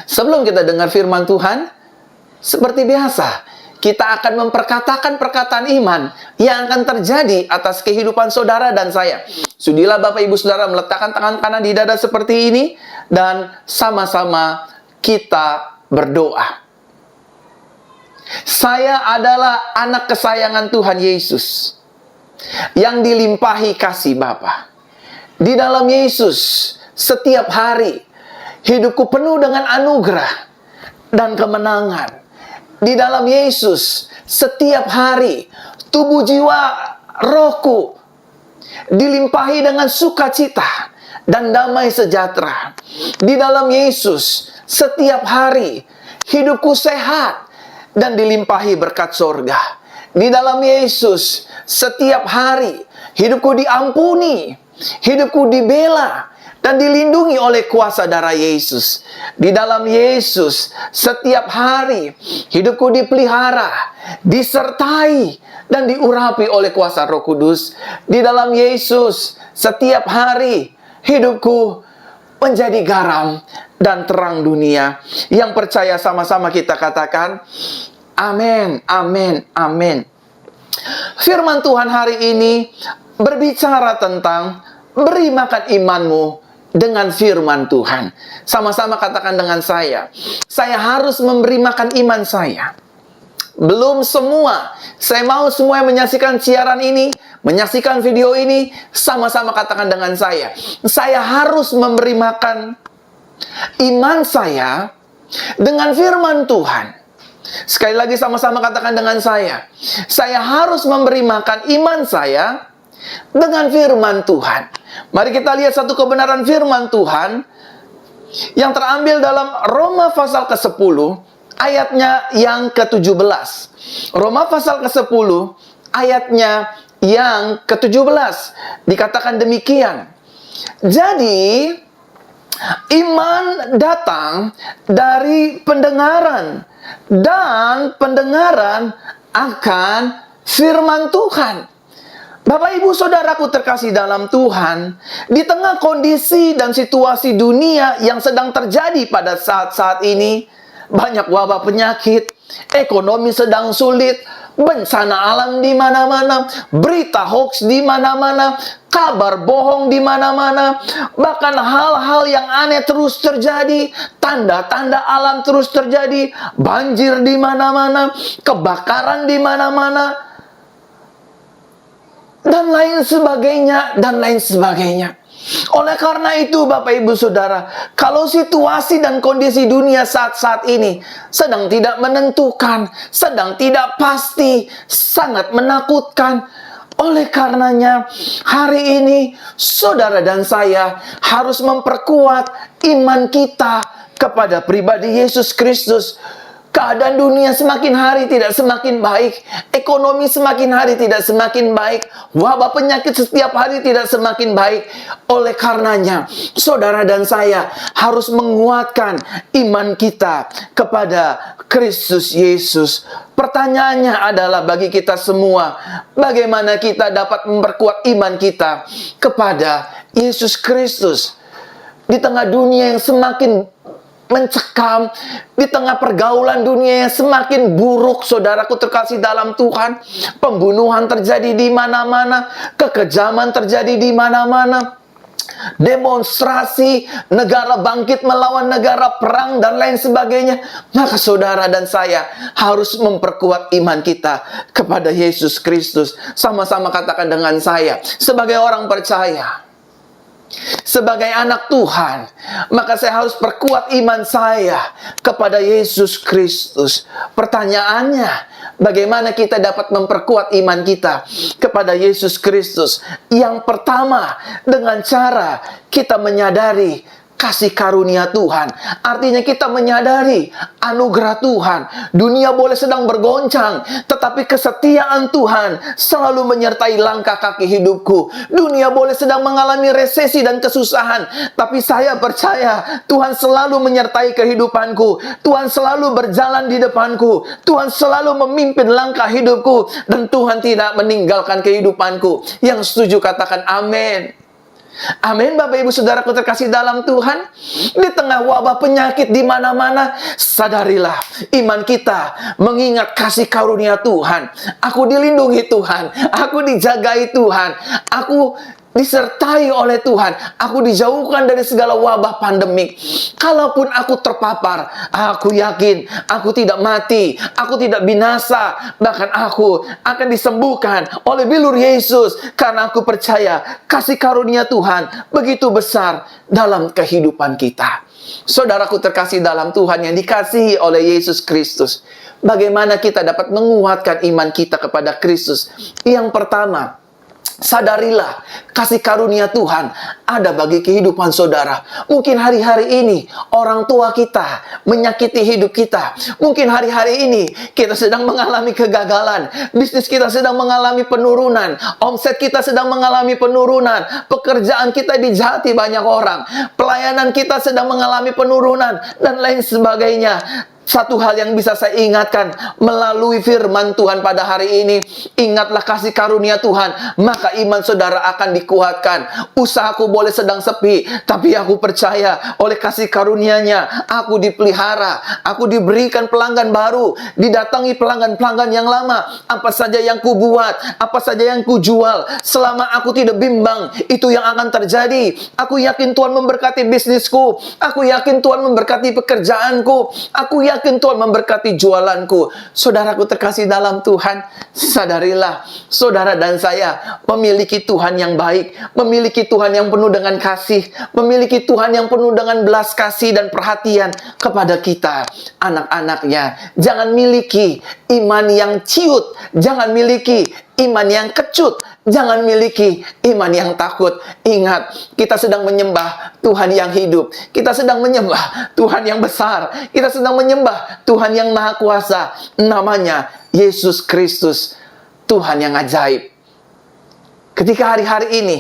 Sebelum kita dengar firman Tuhan, seperti biasa, kita akan memperkatakan perkataan iman yang akan terjadi atas kehidupan saudara dan saya. Sudilah Bapak Ibu Saudara meletakkan tangan kanan di dada seperti ini, dan sama-sama kita berdoa. Saya adalah anak kesayangan Tuhan Yesus yang dilimpahi kasih Bapa. Di dalam Yesus, setiap hari hidupku penuh dengan anugerah dan kemenangan. Di dalam Yesus, setiap hari tubuh jiwa rohku dilimpahi dengan sukacita dan damai sejahtera. Di dalam Yesus, setiap hari hidupku sehat dan dilimpahi berkat sorga. Di dalam Yesus, setiap hari hidupku diampuni, hidupku dibela dan dilindungi oleh kuasa darah Yesus. Di dalam Yesus, setiap hari hidupku dipelihara, disertai dan diurapi oleh kuasa Roh Kudus. Di dalam Yesus, setiap hari hidupku menjadi garam dan terang dunia. Yang percaya sama-sama kita katakan, amin, amin, amin. Firman Tuhan hari ini berbicara tentang beri makan imanmu dengan firman Tuhan. Sama-sama katakan dengan saya harus memberi makan iman saya. Belum semua. Saya mau semua yang menyaksikan siaran ini, menyaksikan video ini, sama-sama katakan dengan saya harus memberi makan iman saya dengan firman Tuhan. Sekali lagi sama-sama katakan dengan saya harus memberi makan iman saya dengan firman Tuhan. Mari kita lihat satu kebenaran firman Tuhan yang terambil dalam Roma pasal ke-10 ayatnya yang ke-17. Roma pasal ke-10 ayatnya yang ke-17 dikatakan demikian. Jadi iman datang dari pendengaran, dan pendengaran akan firman Tuhan. Bapak Ibu Saudaraku terkasih dalam Tuhan, di tengah kondisi dan situasi dunia yang sedang terjadi pada saat-saat ini, banyak wabah penyakit, ekonomi sedang sulit, bencana alam di mana-mana, berita hoax di mana-mana, kabar bohong di mana-mana, bahkan hal-hal yang aneh terus terjadi, tanda-tanda alam terus terjadi, banjir di mana-mana, kebakaran di mana-mana, dan lain sebagainya, dan lain sebagainya. Oleh karena itu Bapak Ibu Saudara, kalau situasi dan kondisi dunia saat-saat ini sedang tidak menentukan, sedang tidak pasti, sangat menakutkan. Oleh karenanya hari ini saudara dan saya harus memperkuat iman kita kepada pribadi Yesus Kristus. Keadaan dunia semakin hari tidak semakin baik, ekonomi semakin hari tidak semakin baik, wabah penyakit setiap hari tidak semakin baik. Oleh karenanya, saudara dan saya harus menguatkan iman kita kepada Kristus Yesus. Pertanyaannya adalah bagi kita semua, bagaimana kita dapat memperkuat iman kita kepada Yesus Kristus di tengah dunia yang semakin mencekam, di tengah pergaulan dunia yang semakin buruk. Saudaraku terkasih dalam Tuhan, pembunuhan terjadi di mana-mana, kekejaman terjadi di mana-mana, demonstrasi, negara bangkit melawan negara, perang dan lain sebagainya. Maka saudara dan saya harus memperkuat iman kita kepada Yesus Kristus. Sama-sama katakan dengan saya, sebagai orang percaya, sebagai anak Tuhan, maka saya harus perkuat iman saya kepada Yesus Kristus. Pertanyaannya, bagaimana kita dapat memperkuat iman kita kepada Yesus Kristus? Yang pertama, dengan cara kita menyadari kasih karunia Tuhan. Artinya kita menyadari anugerah Tuhan. Dunia boleh sedang bergoncang, tetapi kesetiaan Tuhan selalu menyertai langkah kaki hidupku. Dunia boleh sedang mengalami resesi dan kesusahan, tapi saya percaya Tuhan selalu menyertai kehidupanku. Tuhan selalu berjalan di depanku. Tuhan selalu memimpin langkah hidupku, dan Tuhan tidak meninggalkan kehidupanku. Yang setuju katakan amin. Amin, Bapak Ibu Saudaraku terkasih dalam Tuhan. Di tengah wabah penyakit di mana-mana, sadarilah iman kita mengingat kasih karunia Tuhan. Aku dilindungi Tuhan, aku dijagai Tuhan, aku disertai oleh Tuhan, aku dijauhkan dari segala wabah pandemik. Kalaupun aku terpapar, aku yakin aku tidak mati, aku tidak binasa, bahkan aku akan disembuhkan oleh bilur Yesus, karena aku percaya kasih karunia Tuhan begitu besar dalam kehidupan kita. Saudaraku terkasih dalam Tuhan yang dikasihi oleh Yesus Kristus, bagaimana kita dapat menguatkan iman kita kepada Kristus? Yang pertama, sadarilah kasih karunia Tuhan ada bagi kehidupan saudara. Mungkin hari-hari ini orang tua kita menyakiti hidup kita. Mungkin hari-hari ini kita sedang mengalami kegagalan. Bisnis kita sedang mengalami penurunan. Omset kita sedang mengalami penurunan. Pekerjaan kita dijahati banyak orang. Pelayanan kita sedang mengalami penurunan dan lain sebagainya. Satu hal yang bisa saya ingatkan melalui firman Tuhan pada hari ini, ingatlah kasih karunia Tuhan, maka iman saudara akan dikuatkan. Usahaku boleh sedang sepi, tapi aku percaya oleh kasih karunia-Nya, aku dipelihara, aku diberikan pelanggan baru, didatangi pelanggan-pelanggan yang lama. Apa saja yang kubuat, apa saja yang kujual, selama aku tidak bimbang, itu yang akan terjadi. Aku yakin Tuhan memberkati bisnisku, aku yakin Tuhan memberkati pekerjaanku, aku yakin Tuhan memberkati jualanku. Saudaraku terkasih dalam Tuhan, sadarilah saudara dan saya memiliki Tuhan yang baik, memiliki Tuhan yang penuh dengan kasih, memiliki Tuhan yang penuh dengan belas kasih dan perhatian kepada kita, anak-anaknya. Jangan miliki iman yang ciut, jangan miliki iman yang kecut, jangan miliki iman yang takut. Ingat, kita sedang menyembah Tuhan yang hidup. Kita sedang menyembah Tuhan yang besar. Kita sedang menyembah Tuhan yang Maha Kuasa. Namanya Yesus Kristus, Tuhan yang ajaib. Ketika hari-hari ini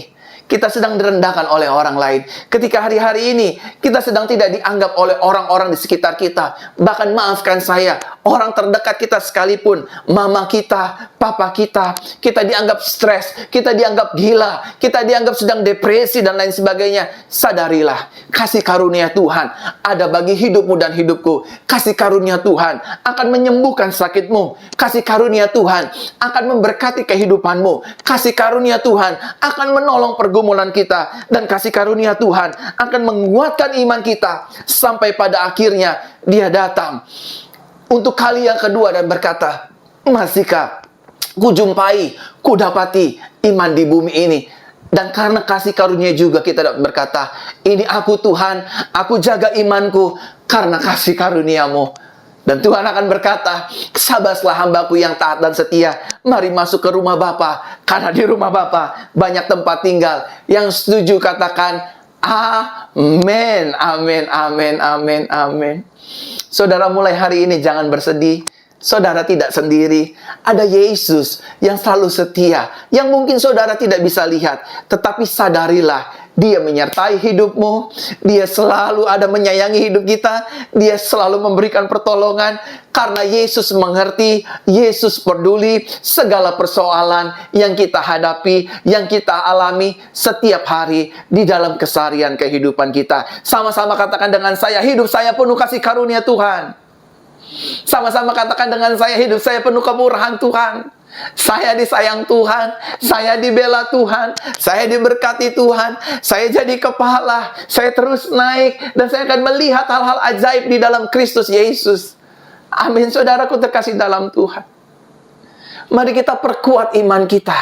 kita sedang direndahkan oleh orang lain, ketika hari-hari ini kita sedang tidak dianggap oleh orang-orang di sekitar kita, bahkan maafkan saya, orang terdekat kita sekalipun, mama kita, papa kita, kita dianggap stres, kita dianggap gila, kita dianggap sedang depresi dan lain sebagainya. Sadarilah kasih karunia Tuhan ada bagi hidupmu dan hidupku. Kasih karunia Tuhan akan menyembuhkan sakitmu. Kasih karunia Tuhan akan memberkati kehidupanmu. Kasih karunia Tuhan akan menolong pergumulan kita, dan kasih karunia Tuhan akan menguatkan iman kita sampai pada akhirnya Dia datang untuk kali yang kedua dan berkata, masihkah kujumpai, kudapati iman di bumi ini? Dan karena kasih karunia juga kita dapat berkata, ini aku Tuhan, aku jaga imanku karena kasih karuniamu. Dan Tuhan akan berkata, sabarlah hambaku yang taat dan setia, mari masuk ke rumah Bapa, karena di rumah Bapa banyak tempat tinggal. Yang setuju katakan amin, amin, amin, amin, amin. Saudara, mulai hari ini jangan bersedih. Saudara tidak sendiri. Ada Yesus yang selalu setia, yang mungkin saudara tidak bisa lihat, tetapi sadarilah Dia menyertai hidupmu. Dia selalu ada menyayangi hidup kita. Dia selalu memberikan pertolongan. Karena Yesus mengerti, Yesus peduli segala persoalan yang kita hadapi, yang kita alami setiap hari di dalam keseharian kehidupan kita. Sama-sama katakan dengan saya, hidup saya penuh kasih karunia Tuhan. Sama-sama katakan dengan saya, hidup saya penuh kemurahan Tuhan. Saya disayang Tuhan, saya dibela Tuhan, saya diberkati Tuhan, saya jadi kepala, saya terus naik, dan saya akan melihat hal-hal ajaib di dalam Kristus Yesus. Amin, saudaraku terkasih dalam Tuhan. Mari kita perkuat iman kita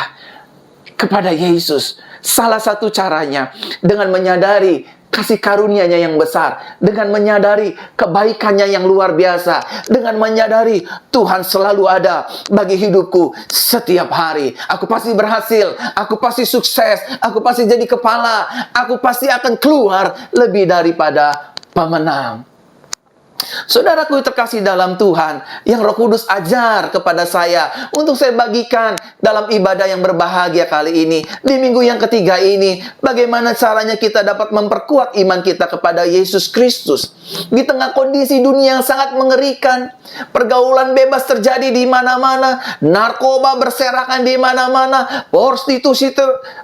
kepada Yesus. Salah satu caranya dengan menyadari kasih karunia-Nya yang besar, dengan menyadari kebaikan-Nya yang luar biasa, dengan menyadari Tuhan selalu ada bagi hidupku setiap hari. Aku pasti berhasil, aku pasti sukses, aku pasti jadi kepala, aku pasti akan keluar lebih daripada pemenang. Saudaraku terkasih dalam Tuhan, yang Roh Kudus ajar kepada saya untuk saya bagikan dalam ibadah yang berbahagia kali ini, di minggu yang ketiga ini, bagaimana caranya kita dapat memperkuat iman kita kepada Yesus Kristus. Di tengah kondisi dunia yang sangat mengerikan, pergaulan bebas terjadi di mana-mana, narkoba berserakan di mana-mana, prostitusi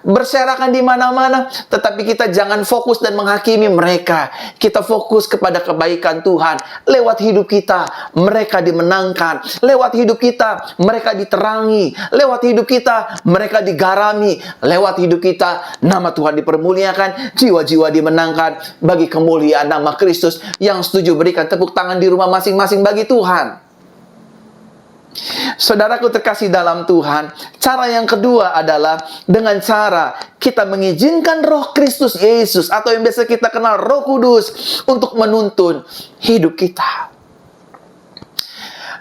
berserakan di mana-mana, tetapi kita jangan fokus dan menghakimi mereka. Kita fokus kepada kebaikan Tuhan. Lewat hidup kita, mereka dimenangkan. Lewat hidup kita, mereka diterangi. Lewat hidup kita, mereka digarami. Lewat hidup kita, nama Tuhan dipermuliakan. Jiwa-jiwa dimenangkan bagi kemuliaan nama Kristus. Yang setuju berikan tepuk tangan di rumah masing-masing bagi Tuhan. Saudaraku terkasih dalam Tuhan, cara yang kedua adalah dengan cara kita mengizinkan Roh Kristus Yesus, atau yang biasa kita kenal Roh Kudus, untuk menuntun hidup kita.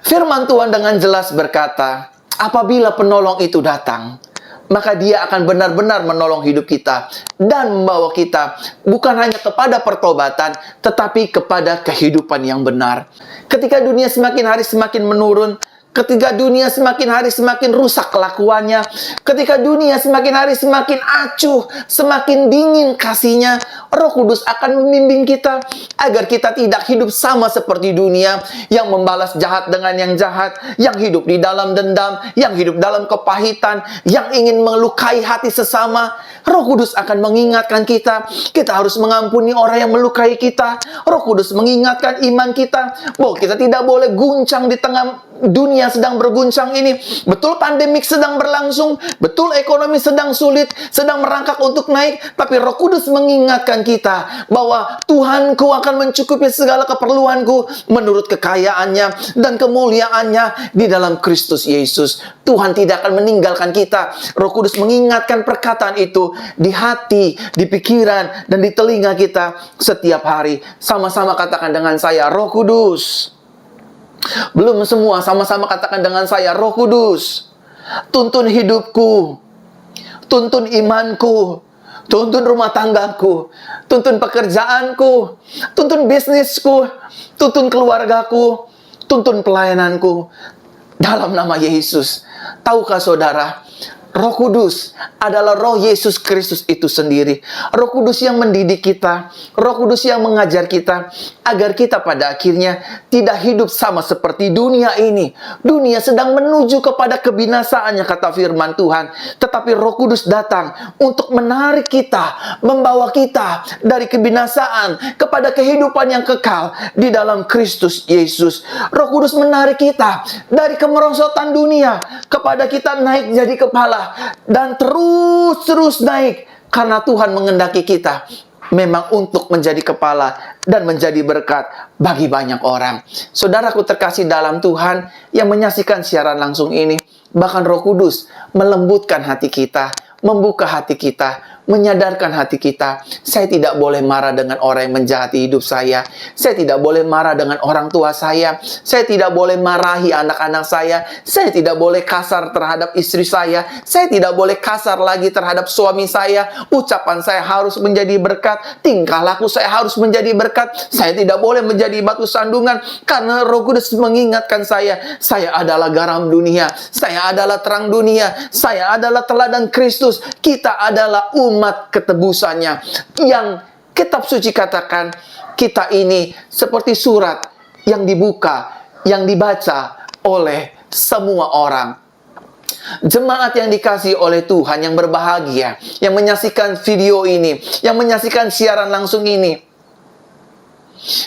Firman Tuhan dengan jelas berkata, apabila penolong itu datang, maka dia akan benar-benar menolong hidup kita dan membawa kita bukan hanya kepada pertobatan, tetapi kepada kehidupan yang benar. Ketika dunia semakin hari semakin menurun, ketika dunia semakin hari semakin rusak kelakuannya, ketika dunia semakin hari semakin acuh, semakin dingin kasihnya, Roh Kudus akan membimbing kita agar kita tidak hidup sama seperti dunia yang membalas jahat dengan yang jahat, yang hidup di dalam dendam, yang hidup dalam kepahitan, yang ingin melukai hati sesama. Roh Kudus akan mengingatkan kita harus mengampuni orang yang melukai kita. Roh Kudus mengingatkan iman kita bahwa kita tidak boleh guncang di tengah dunia sedang berguncang ini. Betul pandemik sedang berlangsung, betul ekonomi sedang sulit, sedang merangkak untuk naik, tapi Roh Kudus mengingatkan kita bahwa Tuhanku akan mencukupi segala keperluanku menurut kekayaannya dan kemuliaannya di dalam Kristus Yesus. Tuhan tidak akan meninggalkan kita. Roh Kudus mengingatkan perkataan itu di hati, di pikiran, dan di telinga kita setiap hari. Sama-sama katakan dengan saya, Roh Kudus. Belum semua, sama-sama katakan dengan saya, Roh Kudus, tuntun hidupku, tuntun imanku, tuntun rumah tanggaku, tuntun pekerjaanku, tuntun bisnisku, tuntun keluargaku, tuntun pelayananku, dalam nama Yesus. Tahukah saudara, Roh Kudus adalah Roh Yesus Kristus itu sendiri. Roh Kudus yang mendidik kita, Roh Kudus yang mengajar kita, agar kita pada akhirnya tidak hidup sama seperti dunia ini. Dunia sedang menuju kepada kebinasaannya, kata firman Tuhan. Tetapi Roh Kudus datang untuk menarik kita, membawa kita dari kebinasaan kepada kehidupan yang kekal di dalam Kristus Yesus. Roh Kudus menarik kita dari kemerosotan dunia kepada kita naik jadi kepala, dan terus naik, karena Tuhan mengendaki kita memang untuk menjadi kepala dan menjadi berkat bagi banyak orang. Saudaraku terkasih dalam Tuhan yang menyaksikan siaran langsung ini, bahkan Roh Kudus melembutkan hati kita, membuka hati kita, menyadarkan hati kita. Saya tidak boleh marah dengan orang yang menjahati hidup saya. Saya tidak boleh marah dengan orang tua saya. Saya tidak boleh marahi anak-anak saya. Saya tidak boleh kasar terhadap istri saya. Saya tidak boleh kasar lagi terhadap suami saya. Ucapan saya harus menjadi berkat. Tingkah laku saya harus menjadi berkat. Saya tidak boleh menjadi batu sandungan, karena Roh Kudus mengingatkan saya adalah garam dunia. Saya adalah terang dunia. Saya adalah teladan Kristus. Kita adalah umat ketebusannya, yang kitab suci katakan kita ini seperti surat yang dibuka, yang dibaca oleh semua orang. Jemaat yang dikasihi oleh Tuhan, yang berbahagia, yang menyaksikan video ini, yang menyaksikan siaran langsung ini,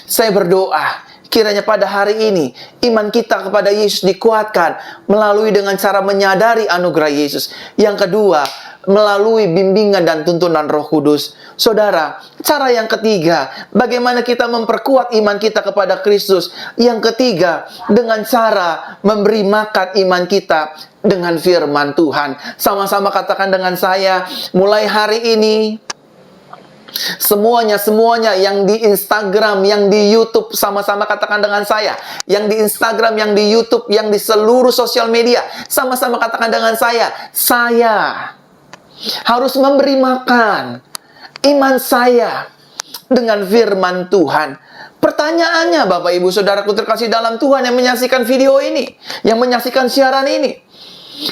saya berdoa kiranya pada hari ini iman kita kepada Yesus dikuatkan melalui dengan cara menyadari anugerah Yesus. Yang kedua, melalui bimbingan dan tuntunan Roh Kudus. Saudara, cara yang ketiga, bagaimana kita memperkuat iman kita kepada Kristus? Yang ketiga, dengan cara memberi makan iman kita dengan firman Tuhan. Sama-sama katakan dengan saya, mulai hari ini, semuanya yang di Instagram, yang di YouTube, sama-sama katakan dengan saya, yang di Instagram, yang di YouTube, yang di seluruh sosial media, sama-sama katakan dengan saya harus memberi makan iman saya dengan firman Tuhan. Pertanyaannya, Bapak Ibu Saudaraku terkasih dalam Tuhan yang menyaksikan video ini, yang menyaksikan siaran ini,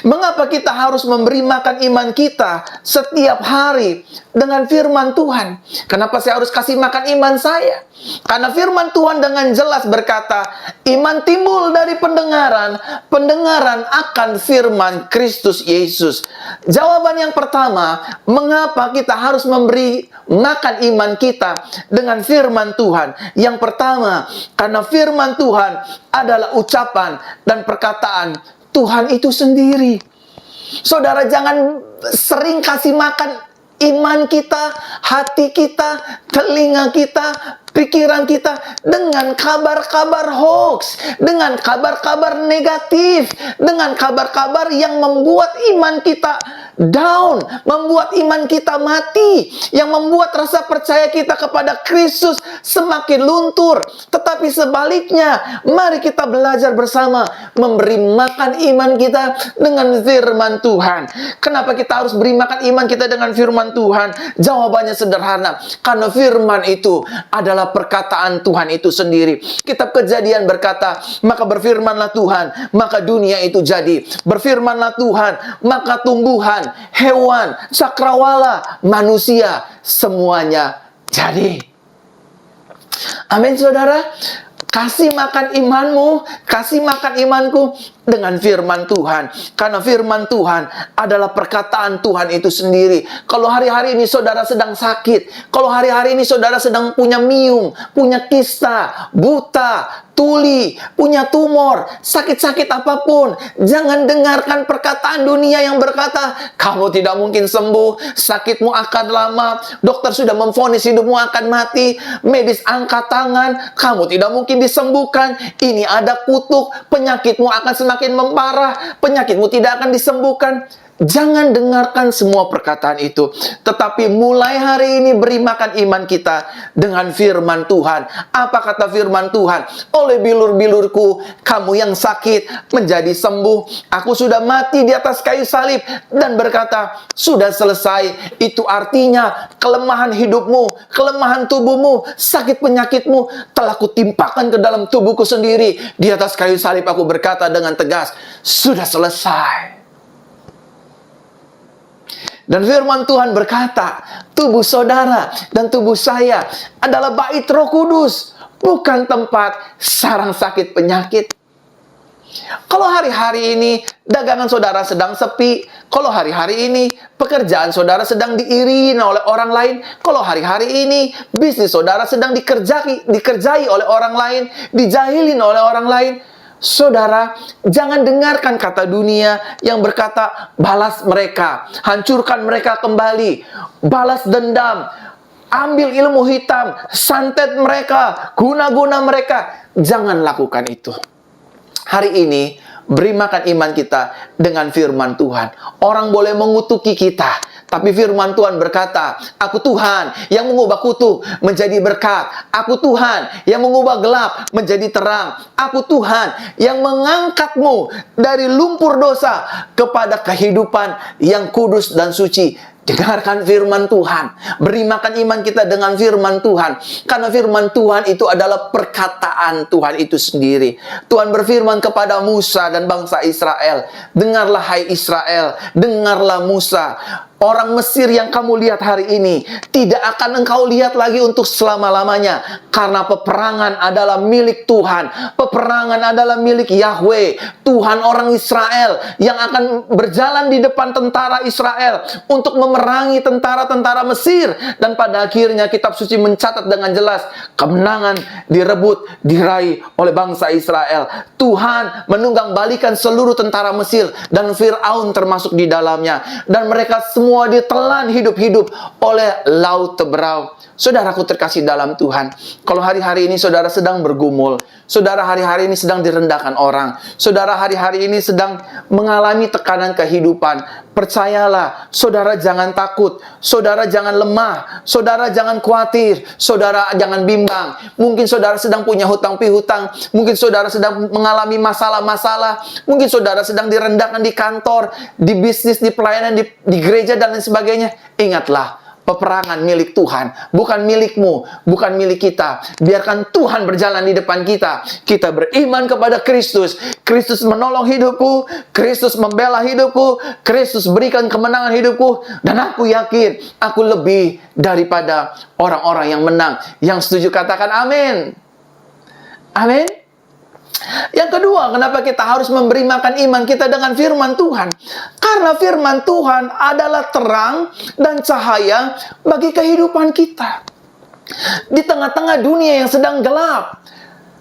mengapa kita harus memberi makan iman kita setiap hari dengan firman Tuhan? Kenapa saya harus kasih makan iman saya? Karena firman Tuhan dengan jelas berkata, iman timbul dari pendengaran, pendengaran akan firman Kristus Yesus. Jawaban yang pertama, mengapa kita harus memberi makan iman kita dengan firman Tuhan? Yang pertama, karena firman Tuhan adalah ucapan dan perkataan Tuhan itu sendiri. Saudara, jangan sering kasih makan iman kita, hati kita, telinga kita, pikiran kita dengan kabar-kabar hoax, dengan kabar-kabar negatif, dengan kabar-kabar yang membuat iman kita down, membuat iman kita mati, yang membuat rasa percaya kita kepada Kristus semakin luntur. Tetapi sebaliknya, mari kita belajar bersama memberi makan iman kita dengan firman Tuhan. Kenapa kita harus beri makan iman kita dengan firman Tuhan? Jawabannya sederhana, karena firman itu adalah perkataan Tuhan itu sendiri. Kitab Kejadian berkata, maka berfirmanlah Tuhan, maka dunia itu jadi. Berfirmanlah Tuhan, maka tumbuhan, hewan, cakrawala, manusia, semuanya jadi. Amin, saudara. Kasih makan imanmu, kasih makan imanku dengan firman Tuhan. Karena firman Tuhan adalah perkataan Tuhan itu sendiri. Kalau hari-hari ini saudara sedang sakit, kalau hari-hari ini saudara sedang punya mium, punya kista, buta, tuli, punya tumor, sakit-sakit apapun, jangan dengarkan perkataan dunia yang berkata, kamu tidak mungkin sembuh, sakitmu akan lama, dokter sudah memvonis hidupmu akan mati, medis angkat tangan, kamu tidak mungkin disembuhkan, ini ada kutuk, penyakitmu akan semakin memparah, penyakitmu tidak akan disembuhkan. Jangan dengarkan semua perkataan itu. Tetapi mulai hari ini beri makan iman kita dengan firman Tuhan. Apa kata firman Tuhan? Oleh bilur-bilurku, kamu yang sakit menjadi sembuh. Aku sudah mati di atas kayu salib. Dan berkata, sudah selesai. Itu artinya kelemahan hidupmu, kelemahan tubuhmu, sakit penyakitmu telah kutimpakan ke dalam tubuhku sendiri. Di atas kayu salib aku berkata dengan tegas, sudah selesai. Dan firman Tuhan berkata, tubuh saudara dan tubuh saya adalah bait Roh Kudus, bukan tempat sarang sakit penyakit. Kalau hari-hari ini dagangan saudara sedang sepi, kalau hari-hari ini pekerjaan saudara sedang diiringi oleh orang lain, kalau hari-hari ini bisnis saudara sedang dikerjai oleh orang lain, dijahilin oleh orang lain, saudara, jangan dengarkan kata dunia yang berkata, balas mereka, hancurkan mereka kembali, balas dendam, ambil ilmu hitam, santet mereka, guna-guna mereka. Jangan lakukan itu. Hari ini, beri makan iman kita dengan firman Tuhan. Orang boleh mengutuki kita, tapi firman Tuhan berkata, aku Tuhan yang mengubah kutuk menjadi berkat. Aku Tuhan yang mengubah gelap menjadi terang. Aku Tuhan yang mengangkatmu dari lumpur dosa kepada kehidupan yang kudus dan suci. Dengarkan firman Tuhan. Beri makan iman kita dengan firman Tuhan. Karena firman Tuhan itu adalah perkataan Tuhan itu sendiri. Tuhan berfirman kepada Musa dan bangsa Israel, dengarlah hai Israel, dengarlah Musa. Orang Mesir yang kamu lihat hari ini tidak akan engkau lihat lagi untuk selama-lamanya. Karena peperangan adalah milik Tuhan. Peperangan adalah milik Yahweh, Tuhan orang Israel, yang akan berjalan di depan tentara Israel untuk memerangi tentara-tentara Mesir. Dan pada akhirnya kitab suci mencatat dengan jelas, kemenangan direbut, diraih oleh bangsa Israel. Tuhan menunggang balikan seluruh tentara Mesir dan Fir'aun termasuk di dalamnya. Dan mereka semua ditelan hidup-hidup oleh laut Teberau. Saudaraku terkasih dalam Tuhan, kalau hari-hari ini saudara sedang bergumul, saudara hari-hari ini sedang direndahkan orang, saudara hari-hari ini sedang mengalami tekanan kehidupan, percayalah, saudara jangan takut, saudara jangan lemah, saudara jangan khawatir, saudara jangan bimbang. Mungkin saudara sedang punya hutang pihutang, mungkin saudara sedang mengalami masalah-masalah, mungkin saudara sedang direndahkan di kantor, di bisnis, di pelayanan, di gereja dan lain sebagainya. Ingatlah, peperangan milik Tuhan, bukan milikmu, bukan milik kita. Biarkan Tuhan berjalan di depan kita. Kita beriman kepada Kristus. Kristus menolong hidupku, Kristus membela hidupku, Kristus berikan kemenangan hidupku, dan aku yakin aku lebih daripada orang-orang yang menang. Yang setuju katakan amin. Amin. Yang kedua, kenapa kita harus memberi makan iman kita dengan firman Tuhan? Karena firman Tuhan adalah terang dan cahaya bagi kehidupan kita. Di tengah-tengah dunia yang sedang gelap,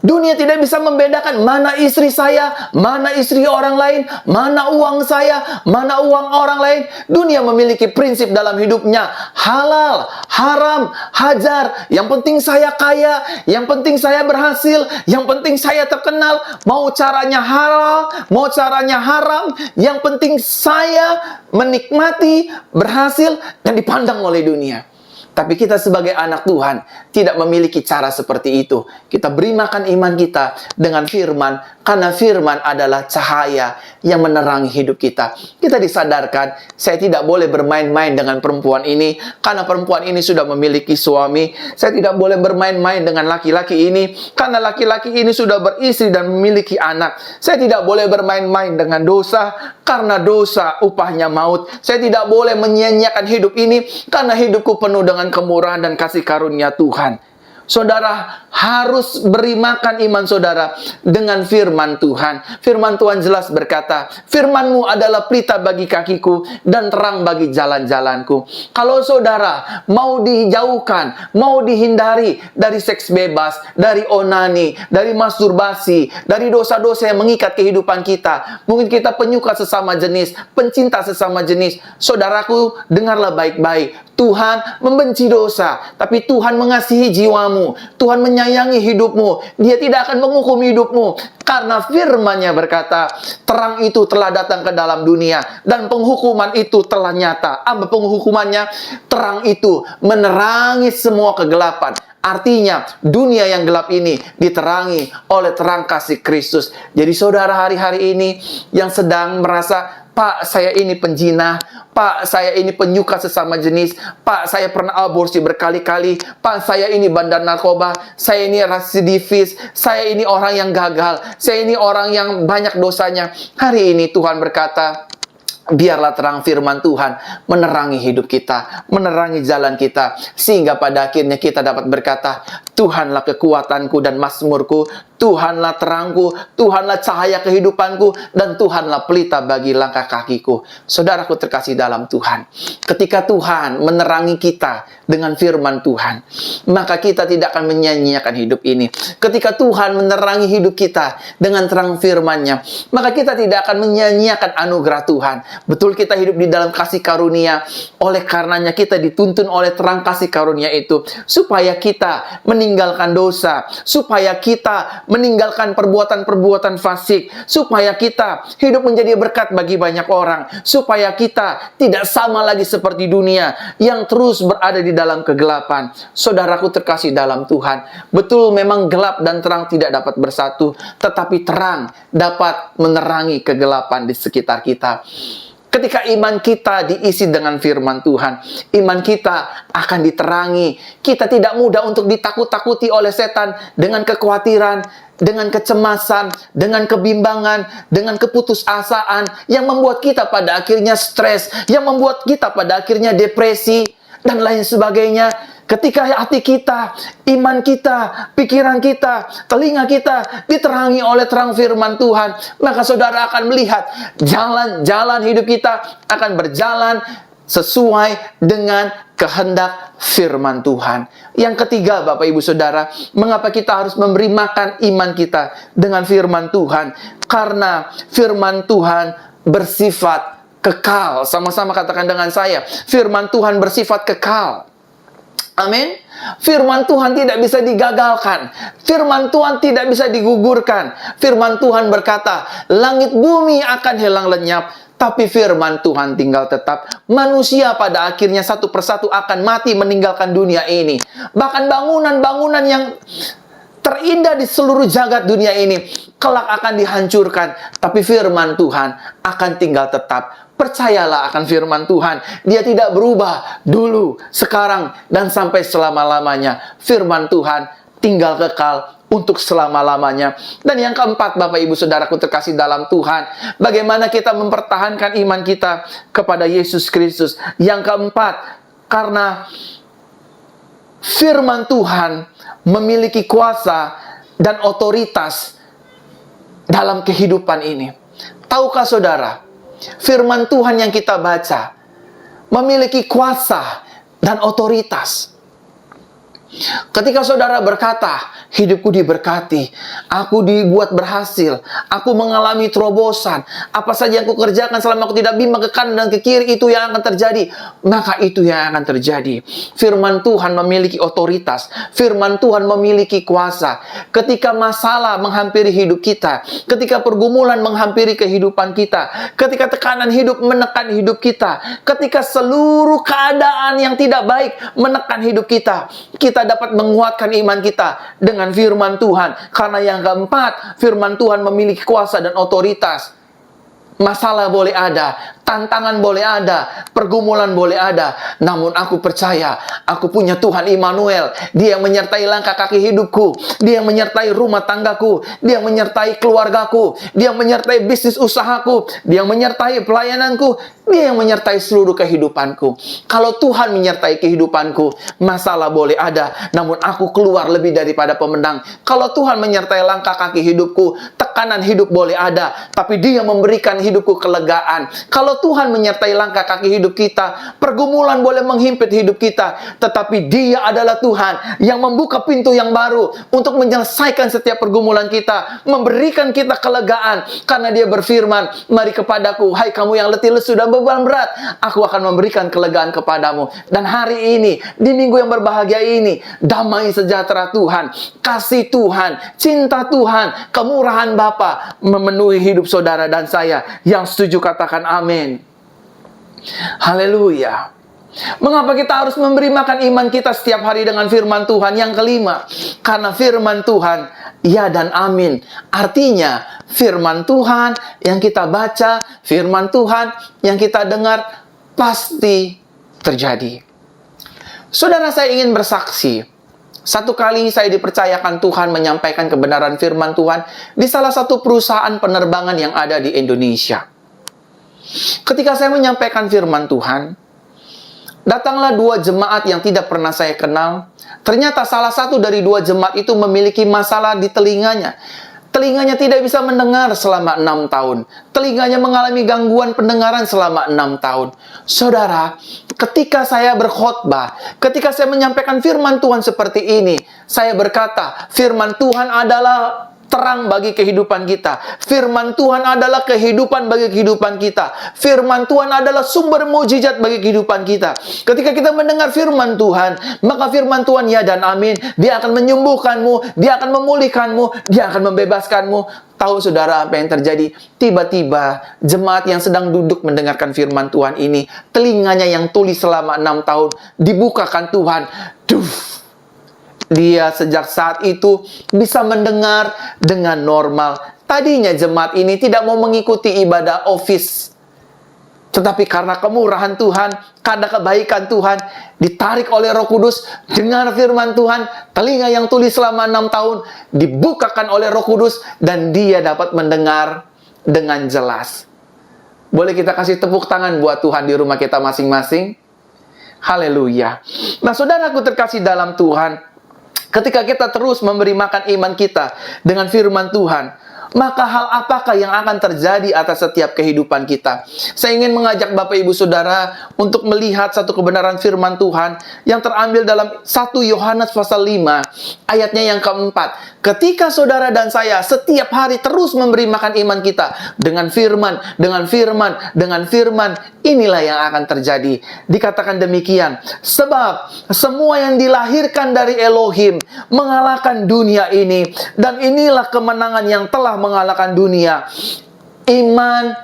dunia tidak bisa membedakan mana istri saya, mana istri orang lain, mana uang saya, mana uang orang lain. Dunia memiliki prinsip dalam hidupnya. Halal, haram, hajar. Yang penting saya kaya, yang penting saya berhasil, yang penting saya terkenal. Mau caranya halal, mau caranya haram. Yang penting saya menikmati, berhasil, dan dipandang oleh dunia. Tapi kita sebagai anak Tuhan tidak memiliki cara seperti itu. Kita beri makan iman kita dengan firman, karena firman adalah cahaya yang menerangi hidup kita. Kita disadarkan, saya tidak boleh bermain-main dengan perempuan ini, karena perempuan ini sudah memiliki suami. Saya tidak boleh bermain-main dengan laki-laki ini, karena laki-laki ini sudah beristri dan memiliki anak. Saya tidak boleh bermain-main dengan dosa, karena dosa upahnya maut. Saya tidak boleh menyia-nyiakan hidup ini, karena hidupku penuh dengan kemurahan dan kasih karunia Tuhan. Saudara harus beri makan iman saudara dengan firman Tuhan. Firman Tuhan jelas berkata, firman-Mu adalah pelita bagi kakiku dan terang bagi jalan-jalanku. Kalau saudara mau dijauhkan, mau dihindari dari seks bebas, dari onani, dari masturbasi, dari dosa-dosa yang mengikat kehidupan kita. Mungkin kita penyuka sesama jenis, pencinta sesama jenis. Saudaraku, dengarlah baik-baik. Tuhan membenci dosa, tapi Tuhan mengasihi jiwamu. Tuhan menyayangi hidupmu. Dia tidak akan menghukum hidupmu. Karena firman-Nya berkata, terang itu telah datang ke dalam dunia, dan penghukuman itu telah nyata. Apa penghukumannya? Terang itu menerangi semua kegelapan. Artinya, dunia yang gelap ini diterangi oleh terang kasih Kristus. Jadi saudara hari-hari ini yang sedang merasa, Pak, saya ini penjinah, Pak, saya ini penyuka sesama jenis, Pak, saya pernah aborsi berkali-kali, Pak, saya ini bandar narkoba, saya ini residivis, saya ini orang yang gagal, saya ini orang yang banyak dosanya. Hari ini Tuhan berkata, biarlah terang firman Tuhan menerangi hidup kita, menerangi jalan kita, sehingga pada akhirnya kita dapat berkata, Tuhanlah kekuatanku dan mazmurku, Tuhanlah terangku, Tuhanlah cahaya kehidupanku, dan Tuhanlah pelita bagi langkah kakiku. Saudaraku terkasih dalam Tuhan, ketika Tuhan menerangi kita dengan firman Tuhan, maka kita tidak akan menyia-nyiakan hidup ini. Ketika Tuhan menerangi hidup kita dengan terang firman-Nya, maka kita tidak akan menyia-nyiakan anugerah Tuhan. Betul, kita hidup di dalam kasih karunia. Oleh karenanya kita dituntun oleh terang kasih karunia itu, supaya kita meninggalkan dosa, supaya kita meninggalkan perbuatan-perbuatan fasik, supaya kita hidup menjadi berkat bagi banyak orang, supaya kita tidak sama lagi seperti dunia yang terus berada di dalam kegelapan. Saudaraku terkasih dalam Tuhan, betul memang gelap dan terang tidak dapat bersatu, tetapi terang dapat menerangi kegelapan di sekitar kita. Ketika iman kita diisi dengan firman Tuhan, iman kita akan diterangi. Kita tidak mudah untuk ditakut-takuti oleh setan dengan kekhawatiran, dengan kecemasan, dengan kebimbangan, dengan keputusasaan yang membuat kita pada akhirnya stres, yang membuat kita pada akhirnya depresi, dan lain sebagainya. Ketika hati kita, iman kita, pikiran kita, telinga kita diterangi oleh terang firman Tuhan, maka saudara akan melihat jalan-jalan hidup kita akan berjalan sesuai dengan kehendak firman Tuhan. Yang ketiga, Bapak Ibu Saudara, mengapa kita harus memberi makan iman kita dengan firman Tuhan? Karena firman Tuhan bersifat kekal. Sama-sama katakan dengan saya, firman Tuhan bersifat kekal. Amin. Firman Tuhan tidak bisa digagalkan. Firman Tuhan tidak bisa digugurkan. Firman Tuhan berkata, langit bumi akan hilang lenyap, tapi firman Tuhan tinggal tetap. Manusia pada akhirnya satu persatu akan mati meninggalkan dunia ini. Bahkan bangunan-bangunan yang terindah di seluruh jagat dunia ini kelak akan dihancurkan, tapi firman Tuhan akan tinggal tetap. Percayalah akan firman Tuhan. Dia tidak berubah dulu, sekarang, dan sampai selama-lamanya. Firman Tuhan tinggal kekal untuk selama-lamanya. Dan yang keempat, Bapak Ibu Saudaraku terkasih dalam Tuhan, bagaimana kita mempertahankan iman kita kepada Yesus Kristus. Yang keempat, karena firman Tuhan memiliki kuasa dan otoritas dalam kehidupan ini. Tahukah saudara, firman Tuhan yang kita baca memiliki kuasa dan otoritas. Ketika saudara berkata, hidupku diberkati, aku dibuat berhasil, aku mengalami terobosan, apa saja yang aku kerjakan selama aku tidak bimbang ke kanan dan ke kiri, itu yang akan terjadi, maka itu yang akan terjadi. Firman Tuhan memiliki otoritas, firman Tuhan memiliki kuasa. Ketika masalah menghampiri hidup kita, ketika pergumulan menghampiri kehidupan kita, ketika tekanan hidup menekan hidup kita, ketika seluruh keadaan yang tidak baik menekan hidup kita, kita dapat menguatkan iman kita dengan firman Tuhan. Karena yang keempat, firman Tuhan memiliki kuasa dan otoritas. Masalah boleh ada, tantangan boleh ada, pergumulan boleh ada, namun aku percaya aku punya Tuhan Immanuel. Dia yang menyertai langkah kaki hidupku, Dia yang menyertai rumah tanggaku, Dia yang menyertai keluargaku, Dia yang menyertai bisnis usahaku, Dia yang menyertai pelayananku, Dia yang menyertai seluruh kehidupanku. Kalau Tuhan menyertai kehidupanku, masalah boleh ada, namun aku keluar lebih daripada pemenang. Kalau Tuhan menyertai langkah kaki hidupku, tekanan hidup boleh ada, tapi Dia memberikan hidupku kelegaan. Kalau Tuhan menyertai langkah kaki hidup kita, pergumulan boleh menghimpit hidup kita, tetapi Dia adalah Tuhan yang membuka pintu yang baru untuk menyelesaikan setiap pergumulan kita, memberikan kita kelegaan, karena Dia berfirman, mari kepadaku, hai kamu yang letih lesu dan beban berat, aku akan memberikan kelegaan kepadamu. Dan hari ini, di minggu yang berbahagia ini, damai sejahtera Tuhan, kasih Tuhan, cinta Tuhan, kemurahan Bapa memenuhi hidup saudara dan saya. Yang setuju katakan amin. Haleluya. Mengapa kita harus memberi makan iman kita setiap hari dengan firman Tuhan? Yang kelima, karena firman Tuhan ya dan amin. Artinya firman Tuhan yang kita baca, firman Tuhan yang kita dengar pasti terjadi. Saudara, saya ingin bersaksi. Satu kali saya dipercayakan Tuhan menyampaikan kebenaran firman Tuhan di salah satu perusahaan penerbangan yang ada di Indonesia. Ketika saya menyampaikan firman Tuhan, datanglah dua jemaat yang tidak pernah saya kenal. Ternyata salah satu dari dua jemaat itu memiliki masalah di telinganya. Telinganya tidak bisa mendengar selama 6 tahun. Telinganya mengalami gangguan pendengaran selama 6 tahun. Saudara, ketika saya berkhotbah, ketika saya menyampaikan firman Tuhan seperti ini, saya berkata, firman Tuhan adalah terang bagi kehidupan kita. Firman Tuhan adalah kehidupan bagi kehidupan kita. Firman Tuhan adalah sumber mukjizat bagi kehidupan kita. Ketika kita mendengar firman Tuhan, maka firman Tuhan ya dan amin. Dia akan menyembuhkanmu, Dia akan memulihkanmu, Dia akan membebaskanmu. Tahu saudara apa yang terjadi? Tiba-tiba jemaat yang sedang duduk mendengarkan firman Tuhan ini, telinganya yang tuli selama 6 tahun dibukakan Tuhan. Dia sejak saat itu bisa mendengar dengan normal. Tadinya jemaat ini tidak mau mengikuti ibadah office, tetapi karena kemurahan Tuhan, karena kebaikan Tuhan, ditarik oleh Roh Kudus, dengar firman Tuhan, telinga yang tuli selama 6 tahun dibukakan oleh Roh Kudus, dan dia dapat mendengar dengan jelas. Boleh kita kasih tepuk tangan buat Tuhan di rumah kita masing-masing? Haleluya. Nah, saudaraku terkasih dalam Tuhan, ketika kita terus memberi makan iman kita dengan firman Tuhan, maka hal apakah yang akan terjadi atas setiap kehidupan kita? Saya ingin mengajak Bapak Ibu Saudara untuk melihat satu kebenaran firman Tuhan yang terambil dalam 1 Yohanes pasal 5 ayatnya yang keempat. Ketika saudara dan saya setiap hari terus memberi makan iman kita dengan firman, inilah yang akan terjadi. Dikatakan demikian, sebab semua yang dilahirkan dari Elohim mengalahkan dunia ini, dan inilah kemenangan yang telah mengalahkan dunia, iman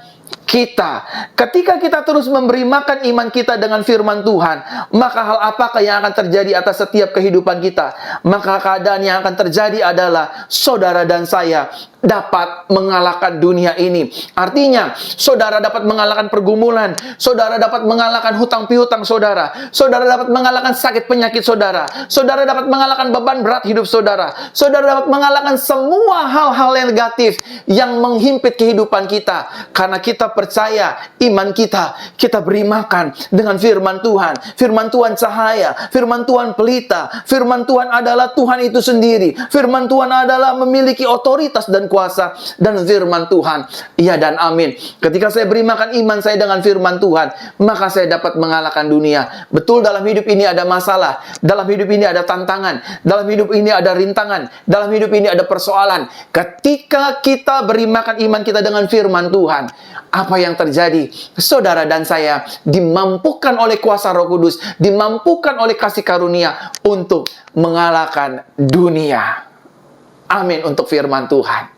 kita. Ketika kita terus memberi makan iman kita dengan firman Tuhan, maka hal apakah yang akan terjadi atas setiap kehidupan kita? Maka keadaan yang akan terjadi adalah saudara dan saya dapat mengalahkan dunia ini. Artinya, saudara dapat mengalahkan pergumulan, saudara dapat mengalahkan hutang piutang saudara, saudara dapat mengalahkan sakit penyakit saudara, saudara dapat mengalahkan beban berat hidup saudara, saudara dapat mengalahkan semua hal-hal yang negatif yang menghimpit kehidupan kita. Karena kita percaya, iman kita beri makan dengan firman Tuhan. Firman Tuhan cahaya, firman Tuhan pelita, firman Tuhan adalah Tuhan itu sendiri, firman Tuhan adalah memiliki otoritas dan kuasa, dan firman Tuhan iya dan amin. Ketika saya beri makan iman saya dengan firman Tuhan, maka saya dapat mengalahkan dunia. Betul, dalam hidup ini ada masalah, dalam hidup ini ada tantangan, dalam hidup ini ada rintangan, dalam hidup ini ada persoalan. Ketika kita beri makan iman kita dengan firman Tuhan, apa yang terjadi? Saudara dan saya dimampukan oleh kuasa Roh Kudus, dimampukan oleh kasih karunia untuk mengalahkan dunia. Amin untuk firman Tuhan.